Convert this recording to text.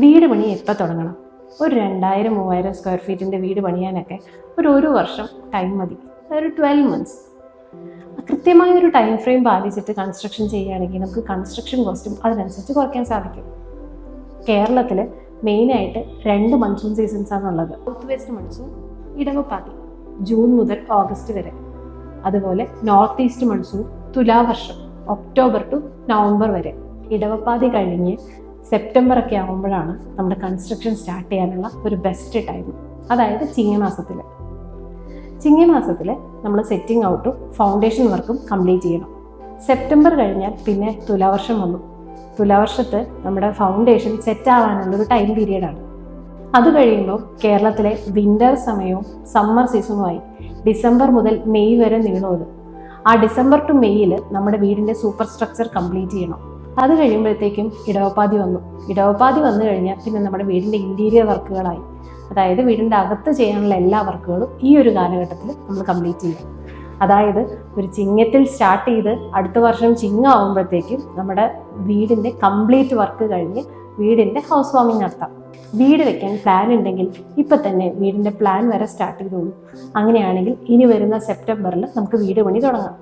വീട് പണി എപ്പോൾ തുടങ്ങണം? ഒരു 2000-3000 സ്ക്വയർ ഫീറ്റിൻ്റെ വീട് പണിയാനൊക്കെ ഒരു വർഷം ടൈം മതി. ഒരു 12 months. കൃത്യമായ ഒരു ടൈം ഫ്രെയിം പാലിച്ചിട്ട് കൺസ്ട്രക്ഷൻ ചെയ്യുകയാണെങ്കിൽ നമുക്ക് കൺസ്ട്രക്ഷൻ കോസ്റ്റും അതിനനുസരിച്ച് കുറയ്ക്കാൻ സാധിക്കും. കേരളത്തിൽ മെയിനായിട്ട് 2 മൺസൂൺ സീസൺസാണുള്ളത്. സൗത്ത് വെസ്റ്റ് മൺസൂൺ ഇടവപ്പാതി, ജൂൺ മുതൽ ഓഗസ്റ്റ് വരെ. അതുപോലെ നോർത്ത് ഈസ്റ്റ് മൺസൂൺ തുലാവർഷം, ഒക്ടോബർ ടു നവംബർ വരെ. ഇടവപ്പാതി കഴിഞ്ഞ് സെപ്റ്റംബർ ഒക്കെ ആകുമ്പോഴാണ് നമ്മുടെ കൺസ്ട്രക്ഷൻ സ്റ്റാർട്ട് ചെയ്യാനുള്ള ഒരു ബെസ്റ്റ് ടൈം. അതായത് ചിങ്ങമാസത്തിൽ നമ്മൾ സെറ്റിംഗ് ഔട്ടും ഫൗണ്ടേഷൻ വർക്കും കംപ്ലീറ്റ് ചെയ്യണം. സെപ്റ്റംബർ കഴിഞ്ഞാൽ പിന്നെ തുലാവർഷം വന്നു. തുലാവർഷത്ത് നമ്മുടെ ഫൗണ്ടേഷൻ സെറ്റ് ആവാനുള്ളൊരു ടൈം പീരീഡാണ്. അത് കഴിയുമ്പോൾ കേരളത്തിലെ വിൻ്റർ സമയവും സമ്മർ സീസണുമായി ഡിസംബർ മുതൽ മെയ് വരെ നീളുന്നത്. ആ ഡിസംബർ ടു മെയ്യിൽ നമ്മുടെ വീടിൻ്റെ സൂപ്പർ സ്ട്രക്ചർ കംപ്ലീറ്റ് ചെയ്യണം. അത് കഴിയുമ്പോഴത്തേക്കും ഇടവപ്പാതി വന്നു കഴിഞ്ഞാൽ പിന്നെ നമ്മുടെ വീടിൻ്റെ ഇൻറ്റീരിയർ വർക്കുകളായി. അതായത് വീടിൻ്റെ അകത്ത് ചെയ്യാനുള്ള എല്ലാ വർക്കുകളും ഈ ഒരു കാലഘട്ടത്തിൽ നമ്മൾ കംപ്ലീറ്റ് ചെയ്യും. അതായത് ഒരു ചിങ്ങത്തിൽ സ്റ്റാർട്ട് ചെയ്ത് അടുത്ത വർഷം ചിങ്ങമാകുമ്പോഴത്തേക്കും നമ്മുടെ വീടിൻ്റെ കംപ്ലീറ്റ് വർക്ക് കഴിഞ്ഞ് വീടിൻ്റെ ഹൗസ് വാമിംഗ് നടത്താം. വീട് വെക്കാൻ പ്ലാൻ ഉണ്ടെങ്കിൽ ഇപ്പം തന്നെ വീടിൻ്റെ പ്ലാൻ വരെ സ്റ്റാർട്ട് ചെയ്തോളൂ. അങ്ങനെയാണെങ്കിൽ ഇനി വരുന്ന സെപ്റ്റംബറിൽ നമുക്ക് വീട് പണി തുടങ്ങാം.